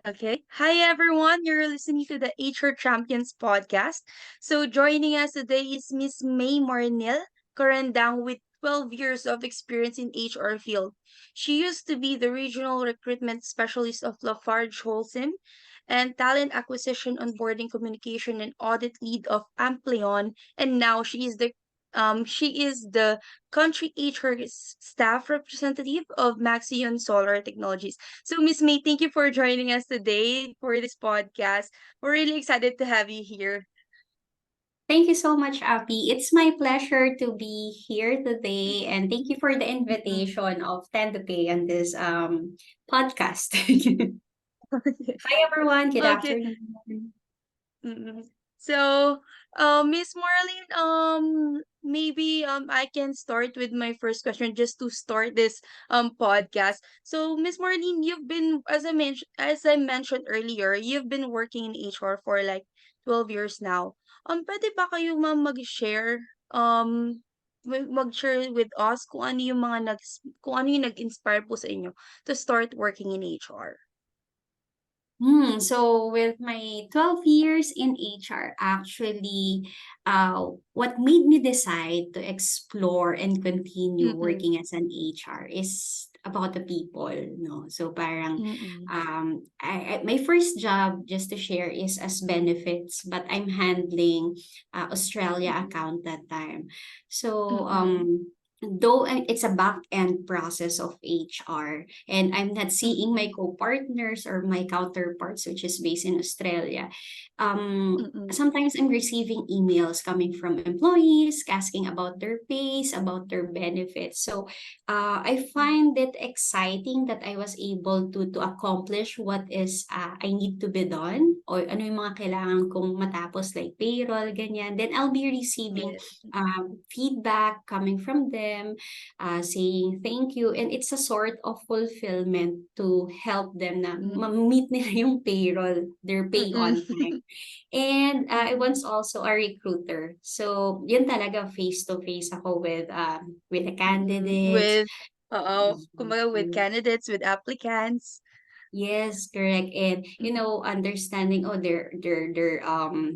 Okay. Hi, everyone. You're listening to the HR Champions podcast. So, joining us today is Miss Mae Marnyll Carandang with 12 years of experience in HR field. She used to be the regional recruitment specialist of Lafarge Holcim and talent acquisition, onboarding, communication, and audit lead of Amplion. And now she is the country HR staff representative of Maxeon Solar Technologies. So, Miss May, thank you for joining us today for this podcast. We're really excited to have you here. Thank you so much, Abby. It's my pleasure to be here today, and thank you for the Mm-mm. invitation of 10 to Pay on this podcast. Hi, everyone. Good Okay. afternoon. Mm-mm. So, Miss Marlene, maybe I can start with my first question just to start this podcast. So, Miss Marlene, you've been as I mentioned earlier, you've been working in HR for like 12 years now. Pwede ba kayo ma'am mag-share mag-share with us kung ano yung nag-inspire po sa inyo to start working in HR? So with my 12 years in HR, actually, what made me decide to explore and continue Mm-mm. working as an HR is about the people, no? So parang, Mm-mm. my first job, just to share, is as benefits, but I'm handling Australia Mm-mm. account that time. So, Mm-mm. though it's a back end process of HR, and I'm not seeing my Mm, co-partners or my counterparts, which is based in Australia. mm, Sometimes I'm receiving emails coming from employees asking about their pays, about their benefits. So I mm, find it exciting that I was able to accomplish what is I need to be done, or ano yung mga kailangan kong matapos, like payroll, ganyan. Then I'll be receiving yes, feedback coming from them, saying thank you. And it's a sort of fulfillment to help them na mm, ma-meet nila yung payroll, their pay mm, on time. And I mm, was also a recruiter. So, yun talaga face-to-face ako with the candidates. with kumbaga with candidates, with applicants. Yes, correct. And Mm, understanding their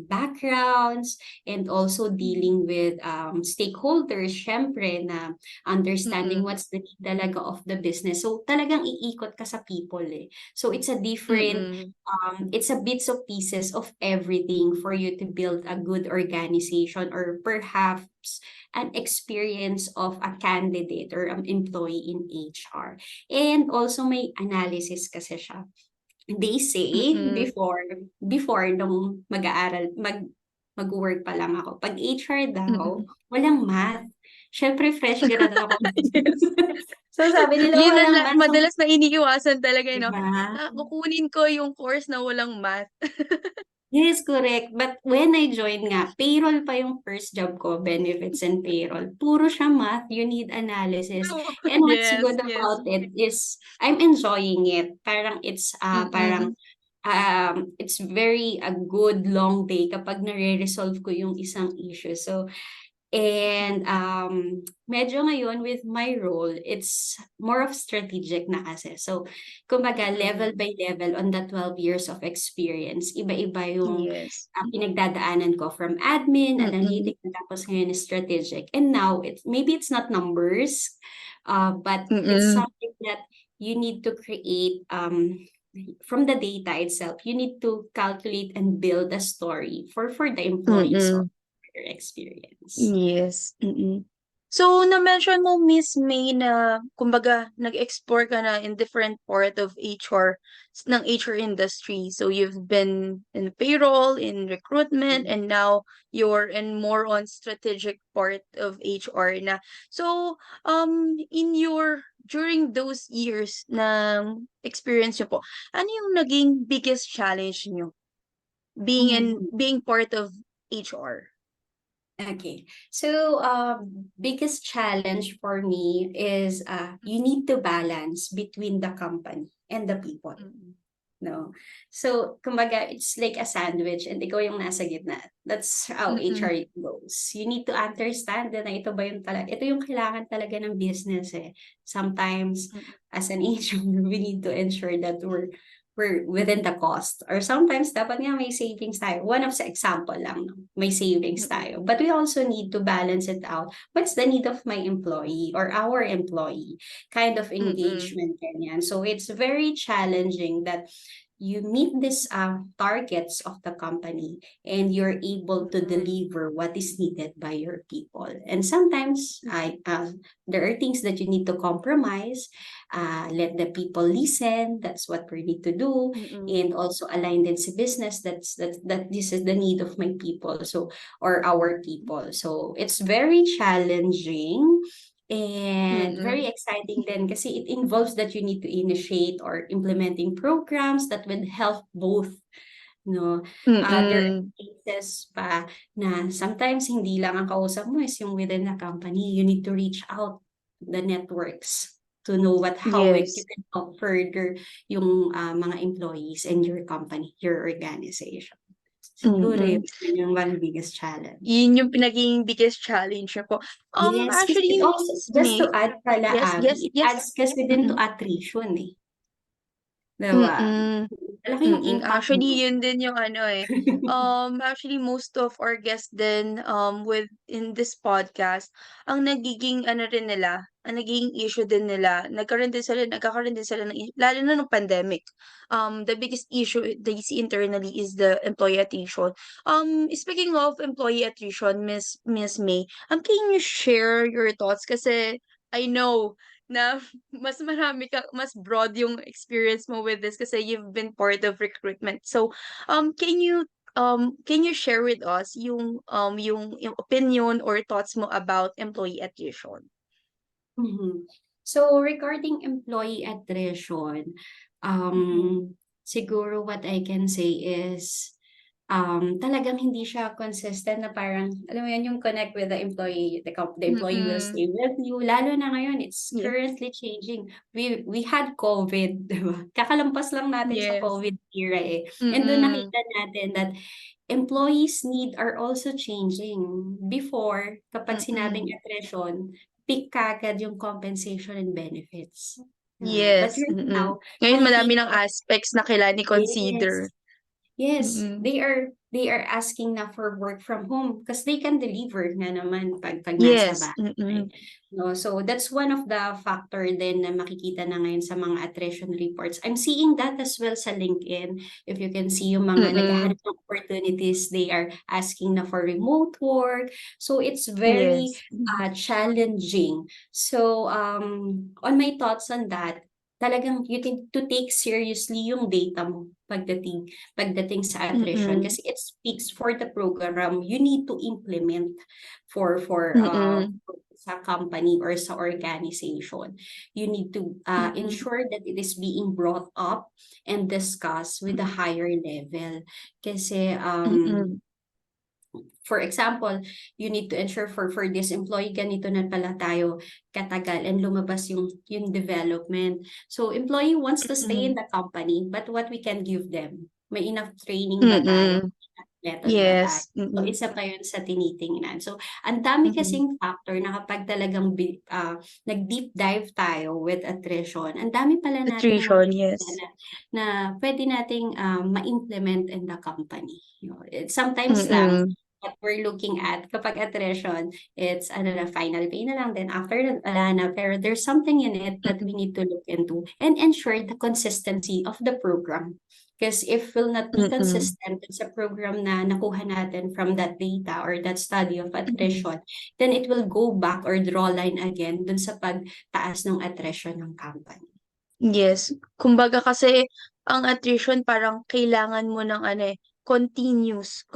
backgrounds, and also mm, dealing with stakeholders, syempre na understanding mm, what's the need talaga of the business. So talagang iikot ka sa people eh. So it's a different mm, it's a bits of pieces of everything for you to build a good organization, or perhaps an experience of a candidate or an employee in HR. And also may analysis kasi siya. They say mm, before nung mag-work pa lang ako, pag HR daw, mm. walang math. Siyempre fresh grad ako. Yes. So sabi nila Yun ang walang math. So, madalas na iniiwasan talaga, di no? ba? Kukunin ko yung course na walang math. Yes, correct. But when I joined nga, payroll pa yung first job ko, benefits and payroll. Puro siya math, you need analysis. Oo, And what's yes, good yes. about it is I'm enjoying it. Mm, It's very a good long day kapag nare-resolve ko yung isang issue. So and medyo ngayon with my role, it's more of strategic na kasi. So, kumbaga, level mm, by level on the 12 years of experience, iba-iba yung yes. pinagdadaanan ko from admin, Mm, analytic, and tapos ngayon is strategic. And now, maybe it's not numbers, but it's mm, something that you need to create from the data itself. You need to calculate and build a story for the employees or mm. their experience. Yes, mm. So, na-mention mo, Miss May, na kumbaga nag-explore ka na in different part of HR, ng HR industry. So, you've been in payroll, in recruitment, and now you're in more on strategic part of HR na. So, during those years na experience nyo po, ano yung naging biggest challenge nyo Mhm. being part of HR? Okay. So, biggest challenge for me is you need to balance between the company and the people. Mm, No? So, kumbaga, it's like a sandwich and ikaw yung nasa gitna. That's how mm. HR goes. You need to understand na ito ba yung talaga, ito yung kailangan talaga ng business eh. Sometimes, Mm, as an HR, we need to ensure that we're within the cost. Or sometimes dapat nga may savings tayo. One of sa example lang, no? May savings Mm, tayo. But we also need to balance it out. What's the need of my employee or our employee? Kind of mm, engagement ganyan. So it's very challenging that you meet these targets of the company and you're able to mm, deliver what is needed by your people. And sometimes there are things that you need to compromise, let the people listen. That's what we need to do, mm, and also align din sa business. That this is the need of my people. So or our people. So it's very challenging and very mm, exciting then kasi it involves that you need to initiate or implementing programs that will help both, no? There are mm, cases pa na sometimes hindi lang ang kausap mo is yung within the company. You need to reach out the networks to know how you yes. can help further yung mga employees and your company, your organization. Siguro Mm. yun yung one biggest challenge. Yun yung naging biggest challenge ko. Yes, kasi it Actually, also, Miss just to May, add pala, yes, yes, it yes. adds kasi din to Mm, attrition eh. Diba? mm. Malaki yung impact mo. Actually, yun din yung ano eh. Actually, most of our guests din with in this podcast, ang nagiging ano rin nila, ang nagiging issue din nila, nagkakaroon din sila ng, lalo na nung pandemic. The biggest issue they see internally is the employee attrition. Speaking of employee attrition, Miss May, can you share your thoughts? Kasi I know na mas broad yung experience mo with this kasi you've been part of recruitment. So, can you share with us yung opinion or thoughts mo about employee attrition? Mhm. So regarding employee attrition, Mm-mm. siguro what I can say is talagang hindi siya consistent na parang, alam mo yun, yung connect with the employee, the employee will Mm-mm. stay with you. Lalo na ngayon, it's Yes. currently changing. We had COVID, di ba? Kakalampas lang natin sa Yes. COVID era eh. And doon Mm-mm. nakita natin that employees' need are also changing. Before, kapag sinabing Mm-mm. attrition, pick kagad yung compensation and benefits. But Yes. right Mm-mm. now, Ngayon madami ng nakikita, aspects na kailangan i-consider. yes, yes, Mm-mm. they are asking na for work from home because they can deliver nga naman pag nasa Yes. bahay. Mm-mm. No, so that's one of the factor din na makikita na ngayon sa mga attrition reports. I'm seeing that as well sa LinkedIn. If you can see yung mga Mm-mm. naghahanap ng opportunities, they are asking na for remote work. So it's very Yes. Mm-mm. challenging. So on my thoughts on that, talagang you need to take seriously yung data mo pagdating sa attrition Mm-mm. kasi it speaks for the program you need to implement for Mm-mm. sa company or sa organization. You need to Mm-mm. ensure that it is being brought up and discussed with a higher level. Kasi Mm-mm. for example, you need to ensure for this employee, ganito na pala tayo katagal and lumabas yung development. So, employee wants to stay in Mm. the company, but what we can give them? May enough training ba tayo? Mm. Method ba tayo? Yes. So, Mm. isa pa yun sa tinitingnan. So, ang dami Mm. kasing factor na kapag talagang nag-deep dive tayo with attrition, ang dami pala nating Nutrition, makikita yes. na pwede nating ma-implement in the company. Sometimes lang, Mm. what we're looking at kapag attrition, it's ano na, final pay na lang. Then after that, wala na. Pero there's something in it that we Mm. need to look into and ensure the consistency of the program. Because if will not be Mm. consistent sa program na nakuha natin from that data or that study of Mm. attrition, then it will go back or draw line again dun sa pagtaas ng attrition ng company. Yes. Kumbaga kasi ang attrition parang kailangan mo ng ano eh, continuous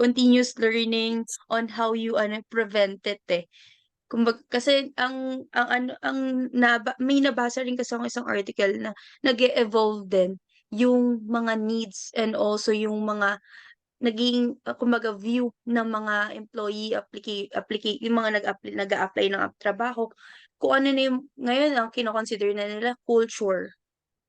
learning on how you prevent it eh. Kumbaga kasi may nabasa rin kasi akong isang article na nag-e-evolve din yung mga needs and also yung mga naging kumbaga view ng mga employee yung mga nag-a-apply ng trabaho kung ano na yung ngayon ang kino-consider na nila culture.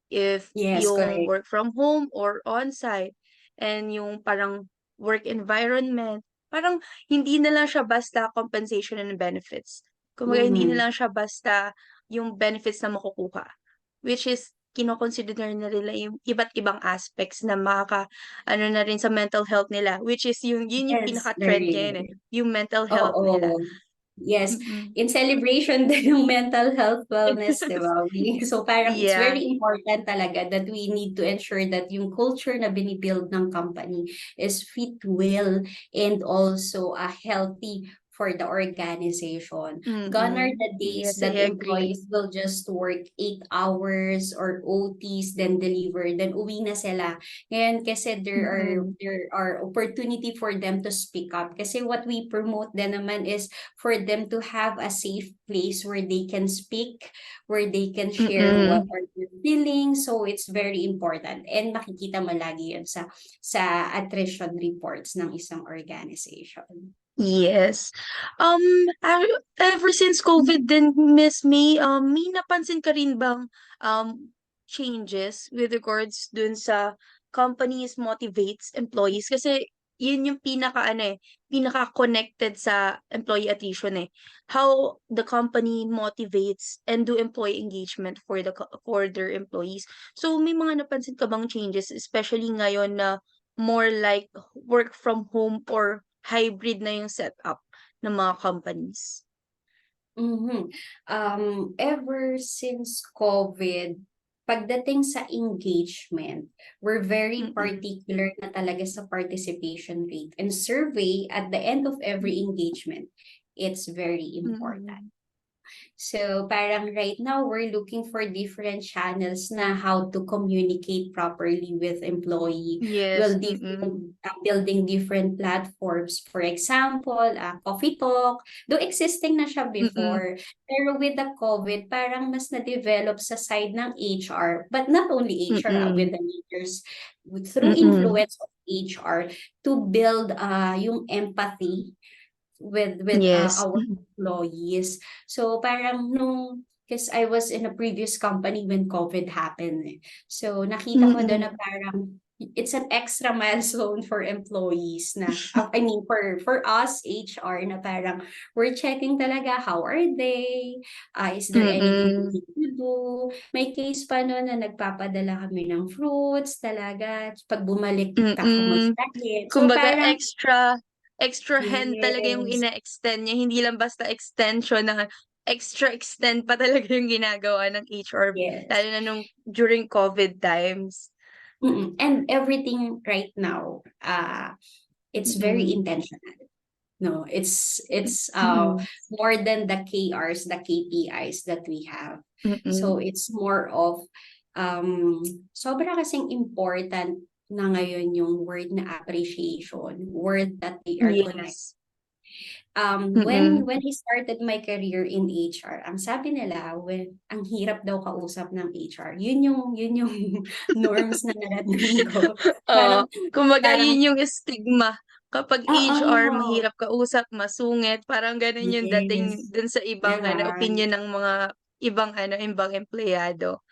If Yes, yung correct. work from home or on-site and yung parang work environment, parang hindi na lang siya basta compensation and benefits. Kumbaga hindi na Mhm. lang siya basta yung benefits na makukuha. Which is kino-consider na nila yung iba't ibang aspects na ano na rin sa mental health nila, which is yun yung Yes, pinaka-trend very ngayon, eh, yung mental health nila. Oo. Yes, Mm. in celebration din ng mental health wellness, 'di ba? So parang it's Yeah. very important talaga that we need to ensure that yung culture na binibuild ng company is fit well and also healthy for the organization. Gone are Mm. the days Yes, that I agree. employees will just work 8 hours or OTs, then deliver, then uwi na sila. Ngayon kasi Mm. there are opportunity for them to speak up. Kasi what we promote din naman is for them to have a safe place where they can speak, where they can share what Mm. are their feelings. So it's very important. And makikita mo lagi yun sa attrition reports ng isang organization. Yes. Um, ever since COVID din, Miss May, may napansin ka rin bang changes with regards dun sa companies motivates employees? Kasi yun yung pinaka-connected sa employee attrition, eh. How the company motivates and do employee engagement for for their employees. So may mga napansin ka bang changes, especially ngayon na more like work from home or hybrid na yung setup ng mga companies? Mhm. Ever since COVID, pagdating sa engagement, we're very Mm. particular na talaga sa participation rate. And survey at the end of every engagement, it's very important. Mm. So parang right now, we're looking for different channels na how to communicate properly with employee. Yes, Well, mm. building different platforms. For example, coffee talk. Though existing na siya Mm. before. Pero with the COVID, parang mas na-develop sa side ng HR. But not only HR, Mm. with the leaders. Through Mm. influence of HR to build yung empathy with Yes, our employees. So parang nung because I was in a previous company when COVID happened. Eh. So nakita ko doon na mm. parang it's an extra milestone for employees na I mean for us HR na parang we're checking talaga how are they, is there anything we Mm. need to do. May case pa noon na nagpapadala kami ng fruits talaga pag bumalik Mm. kakamusta so Kumbaga parang extra hand talaga yung yes. ine-extend niya, hindi lang basta extension na extra extend pa talaga yung ginagawa ng HR Yes. lalo na nung during COVID times. And everything right now, it's very Mm. intentional. No, it's Mm. more than the KRs, the KPIs that we have. So Mm. it's more of um sobra kasing important na ngayon yung word na appreciation, word that they are connected. Yes. Mm. When I started my career in HR, ang sabi nila, ang hirap daw kausap ng HR. Yun yung norms na naranasan ko. Oo, Parang, kumbaga parang, yun yung stigma. Kapag HR oo, mahirap kausap, masungit, parang ganun yung dating yes, dun sa ibang diba? opinyon ng mga ibang empleyado.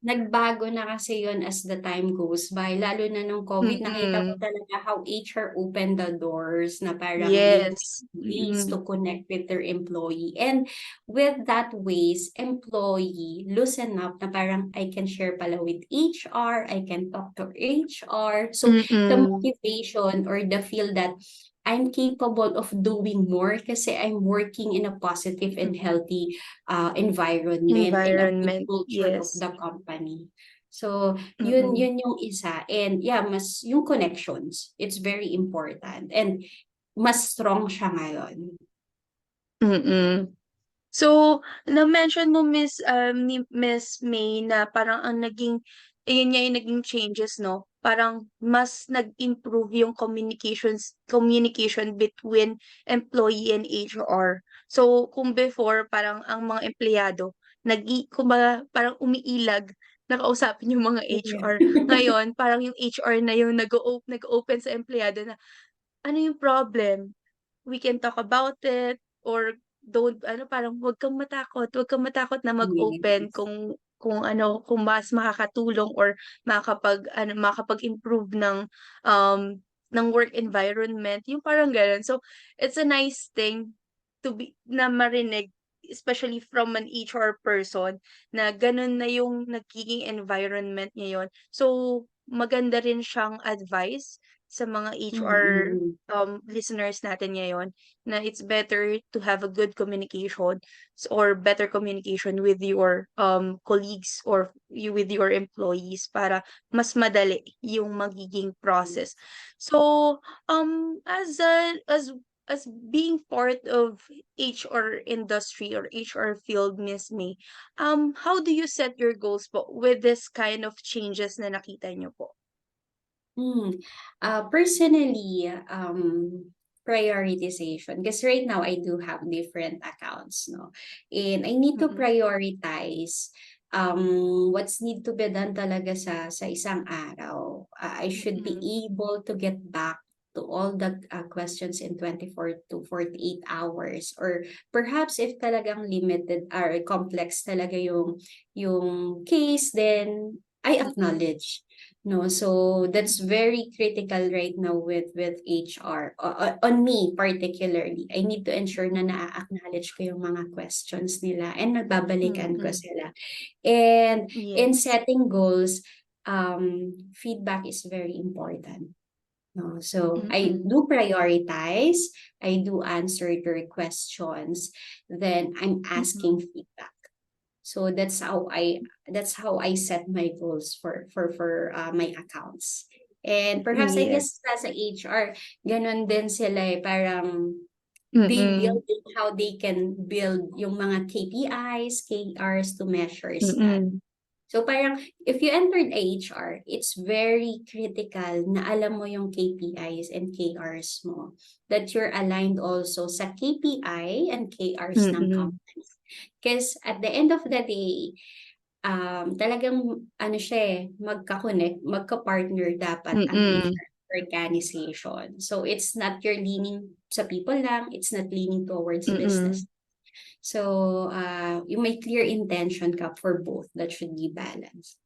Nagbago na kasi yon as the time goes by. Lalo na nung COVID, nakita ko Mm. talaga how HR opened the doors na parang they Yes. find ways Mm. to connect with their employee. And with that ways, employee loosen up na parang I can share pala with HR, I can talk to HR. So the Mm. motivation or the feel that I'm capable of doing more kasi I'm working in a positive and healthy environment and a good Environment, culture of yes. the company. So, yun Mm. yun yung isa. And yeah, mas yung connections, it's very important. And mas strong siya ngayon. Mm. So, na-mention mo ni Miss May na parang ang ayun nga yung naging changes 'no, parang mas nag-improve yung communication between employee and HR. So, kung before parang ang mga empleyado kumbaga parang umiilag na kausapin yung mga Yeah. HR. Ngayon parang yung HR na yung nag-o-open sa empleyado na, "Ano yung problem? We can talk about it," or don't ano, parang huwag kang matakot na mag-open Yes. kung mas makakatulong or makakapag-improve ng work environment, yung parang gano'n. So, it's a nice thing na marinig especially from an HR person na ganun na yung nagiging environment ngayon. So, maganda rin siyang advice sa mga HR Mm. listeners natin ngayon na it's better to have a good communication or better communication with your colleagues or with your employees para mas madali yung magiging process. So, as being part of HR industry or HR field, Miss May, how do you set your goals po with this kind of changes na nakita niyo po? Hmm. Personally, prioritization. Because right now I do have different accounts, no? And I need to Mm, prioritize what's need to be done talaga sa isang araw. I should be mm, able to get back to all the questions in 24 to 48 hours, or perhaps if talagang limited or complex talaga yung case, then I mm, acknowledge. No, so that's very critical right now with HR. On me particularly, I need to ensure na na-acknowledge ko yung mga questions nila and nagbabalikan ko mm. sila. And in Yes. setting goals, feedback is very important. No, so I Mm, do prioritize, I do answer their questions, then I'm mm. asking feedback. So that's how I set my goals for my accounts. And perhaps I guess Yes. sa HR, ganun din sila parang they Mm, build how they can build yung mga KPIs, KRs to measures that. mm, So parang if you entered HR, it's very critical na alam mo yung KPIs and KRs mo. That you're aligned also sa KPI and KRs ng mm, company. Because at the end of the day, talagang ano siya magka-connect, magka-partner dapat ang mm, HR organization. So it's not your leaning sa people lang, it's not leaning towards mm. business. So yung may clear intention ka for both, that should be balanced.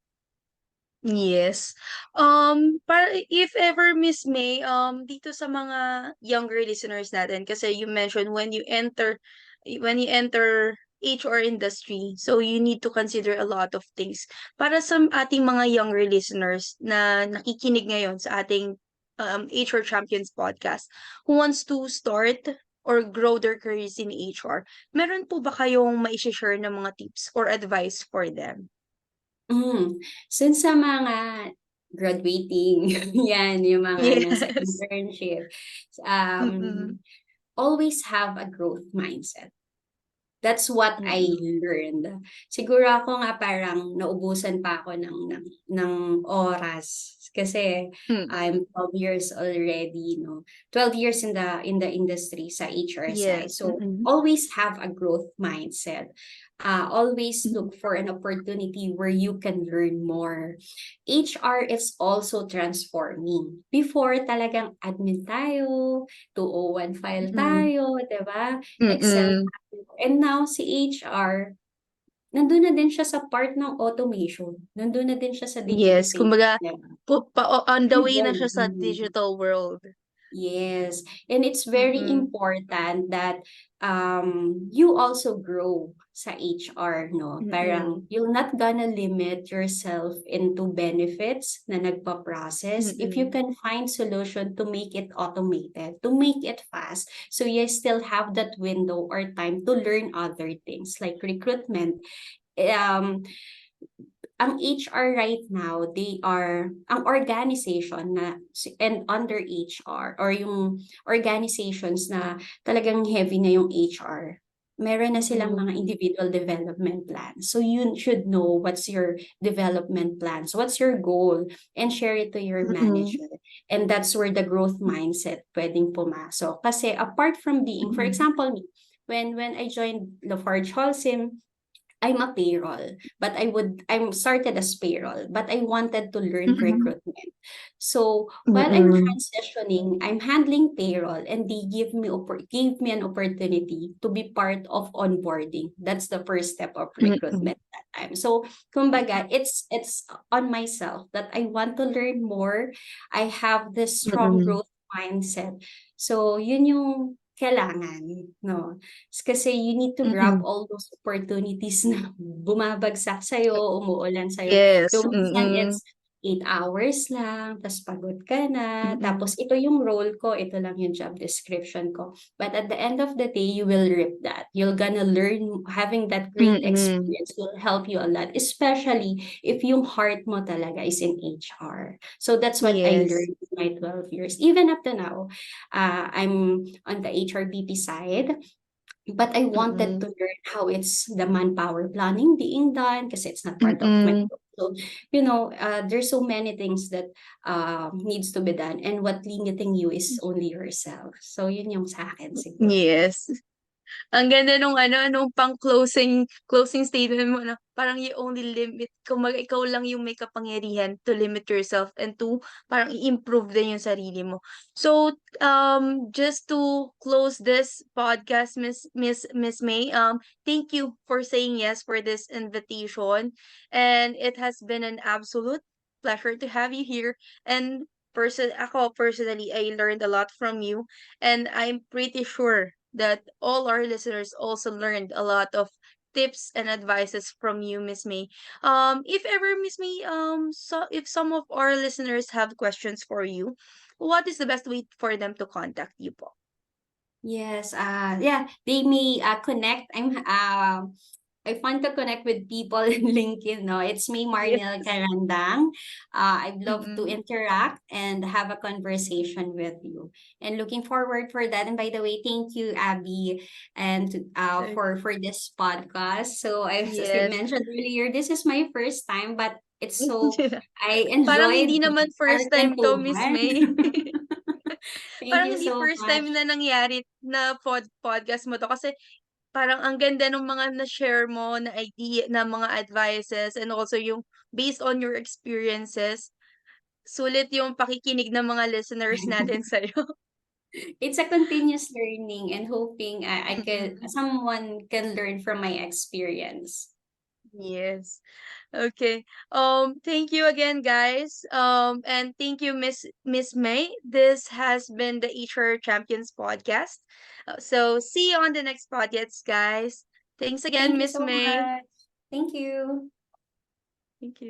Yes. Para if ever, Miss May, dito sa mga younger listeners natin, kasi you mentioned when you enter HR industry, so you need to consider a lot of things. Para sa ating mga younger listeners na nakikinig ngayon sa ating HR Champions podcast, who wants to start or grow their careers in HR, meron po ba kayong mai-share na mga tips or advice for them? Since sa mga graduating, yan, yung mga nasa Yes. internship, Mm, always have a growth mindset. That's what I mm, learned. Siguro ako nga parang naubusan pa ako ng oras kasi mm. I'm 12 years already, no. 12 years in the industry sa HR side. Yes, So always have a growth mindset. Always mm, look for an opportunity where you can learn more. HR is also transforming. Before talagang admin tayo, 201 file mm, tayo, 'di ba? Excel. mm. And now si HR, nandun na din siya sa part ng automation. Nandun na din siya sa Yes, digitization, kumbaga 'di ba? on the way na Even siya sa digital world. yes, and it's very Mm, important that you also grow sa HR, no? Parang mm, you're not gonna limit yourself into benefits na nagpa-process if you mm, can find solution to make it automated, to make it fast, so you still have that window or time to learn other things like recruitment. Um, ang HR right now, ang organization and under HR or yung organizations na talagang heavy na yung HR, meron na silang mm, mga individual development plans. So you should know what's your development plans, what's your goal, and share it to your mm, manager. And that's where the growth mindset pwedeng pumasok. Kasi apart from being, for mm, example, me, when I joined Lafarge Holcim, I'm a payroll, but I'm started as payroll, but I wanted to learn mm, recruitment. So while I'm mm, transitioning, I'm handling payroll, and they gave me an opportunity to be part of onboarding. That's the first step of mm, recruitment that time. So kumbaga, it's on myself that I want to learn more. I have this strong mm, growth mindset. So yun yung kailangan, 'no? Kasi you need to grab Mm. all those opportunities na bumabagsak sa'yo, umuulan sa'yo. Yes, Though minsan mm, it's 8 hours lang, ta's pagod ka na, mm, tapos ito yung role ko, ito lang yung job description ko. But at the end of the day, you will reap that. You're gonna learn, having that great mm. experience will help you a lot, especially if yung heart mo talaga is in HR. So that's what I Yes. learned in my 12 years. Even up to now, I'm on the HRBP side, but I wanted Mm, to learn how it's the manpower planning being done kasi it's not part of my mm. job. So, there's so many things that needs to be done, and what limiting you is only yourself. So, yun yung sa akin siguro. Yes. Ang ganda nung ano, nung closing statement mo na parang you only limit kumbaga ikaw lang yung may kapangyarihan to limit yourself and to parang i-improve din yung sarili mo. So, just to close this podcast, Miss May, thank you for saying yes for this invitation, and it has been an absolute pleasure to have you here. And ako personally, I learned a lot from you, and I'm pretty sure that all our listeners also learned a lot of tips and advices from you, Miss May. If ever, Miss May, so if some of our listeners have questions for you, what is the best way for them to contact you po? Yes, yeah, they may connect. I want to connect with people in LinkedIn, no? It's me, Marnyll Yes. Carandang. I'd love to Mm-mm. interact and have a conversation with you. And looking forward for that. And by the way, thank you, Abby, and Uh, for this podcast. So as I Yes. mentioned earlier, this is my first time, but it's so I Parang enjoyed hindi naman our first time to, Miss kwentuhan. May. Thank Parang you hindi so first time much. na nangyari na podcast mo 'to kasi parang ang ganda nung mga na-share mo na idea na mga advices and also yung based on your experiences, sulit yung pakikinig ng mga listeners natin sa'yo. It's a continuous learning and hoping I can Mm. someone can learn from my experience. Yes. Okay. Thank you again, guys. And thank you, Miss May. This has been the HR Champions podcast. So see you on the next podcast, guys. Thanks again, Thank you Miss so May. much. Thank you. Thank you.